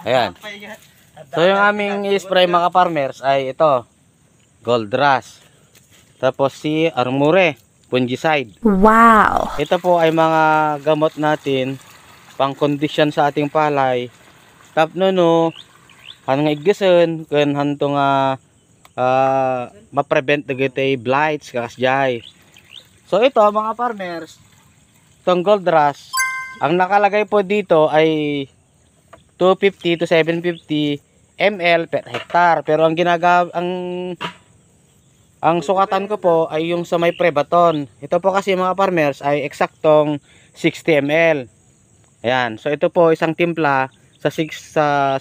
Ayan. So yung aming i-spray mga farmers ay ito, Gold Rush. Tapos si Armure fungicide. Wow. Ito po ay mga gamot natin pang kondisyon sa ating palay. Tapno hanang igison kun hanto nga ma-prevent dagiti blights kakasjay. So ito mga farmers, itong Gold Rush, ang nakalagay po dito ay 250 to 750 ml per hektar. Pero ang ang sukatan ko po ay yung sa may Prebaton. Ito po kasi mga farmers ay eksaktong 60 ml. Ayan, so ito po isang timpla sa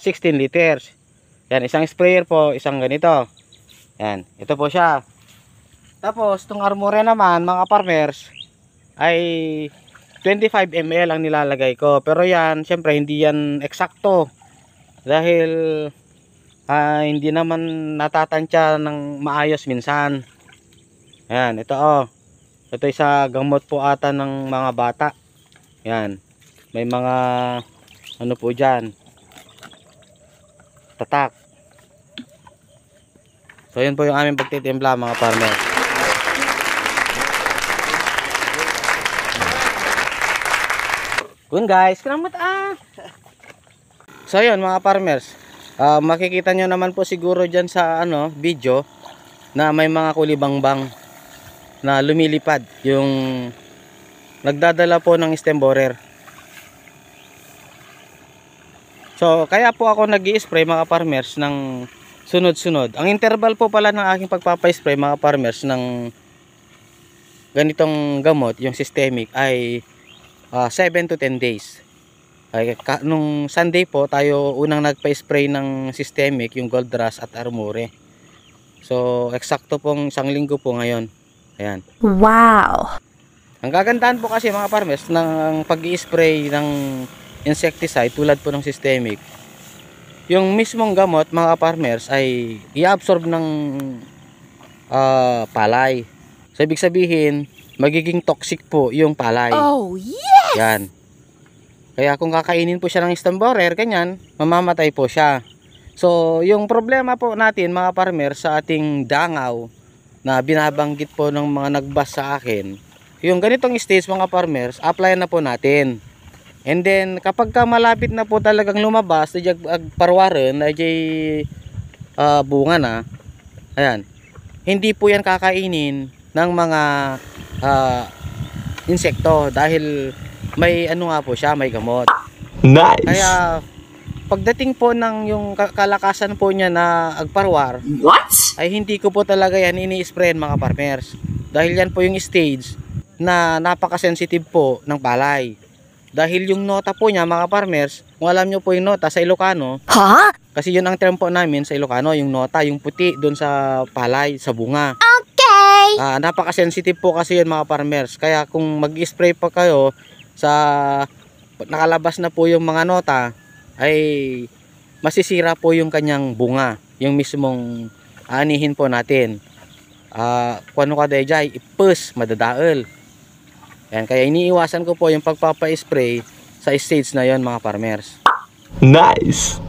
16 liters. Yan, isang sprayer po, isang ganito. Yan, ito po siya. Tapos itong Armure naman mga farmers ay 25 ml ang nilalagay ko. Pero yan, syempre hindi yan eksakto. Dahil hindi naman natatansya ng maayos minsan. Ayan, ito ito isa gamot po ata ng mga bata. Yan, may mga ano po dyan, tatak. So yun po yung aming pagtitimpla mga farmer. Kun guys, karamat So yun mga farmers, makikita nyo naman po siguro dyan sa video na may mga kulibangbang na lumilipad yung nagdadala po ng stem borer. So kaya po ako nag-i-spray mga farmers ng sunod-sunod. Ang interval po pala ng aking pagpapa-spray mga farmers ng ganitong gamot, yung systemic, ay 7 to 10 days. Nung Sunday po tayo unang nagpa-spray ng systemic, yung Gold Rush at Armure. So eksakto pong isang linggo po ngayon. Ayan. Wow. Ang gagandahan po kasi mga farmers ng pag-i-spray ng insecticide tulad po ng systemic, yung mismong gamot mga farmers ay i-absorb ng palay. So ibig sabihin magiging toxic po yung palay. Oh yes! Yan. Kaya kung kakainin po siya ng stem borer, ganyan, mamamatay po siya. So yung problema po natin mga farmers sa ating dangaw na binabanggit po ng mga nagbas sa akin, yung ganitong stage mga farmers, apply na po natin. And then kapag ka malapit na po talagang lumabas, parwaran na bunga na, ayan, hindi po yan kakainin ng mga insekto dahil may nga po siya, may gamot. Nice. Kaya pagdating po ng yung kalakasan po niya na agparwar, What? ay hindi ko po talaga yan ini-sprayan mga farmers. Dahil yan po yung stage na napaka-sensitive po ng palay. Dahil yung nota po niya mga farmers, kung alam nyo po yung nota sa Ilocano, kasi yun ang term po namin sa Ilocano, yung nota, yung puti doon sa palay, sa bunga. Okay. Napaka-sensitive po kasi yun mga farmers. Kaya kung mag-spray pa kayo sa nakalabas na po yung mga nota, ay masisira po yung kanyang bunga, yung mismong anihin po natin. Kung ano ka dayjay, ipus, madadaol. Yan, kaya iniiwasan ko po yung pagpapa-spray sa stage na yon mga farmers. Nice.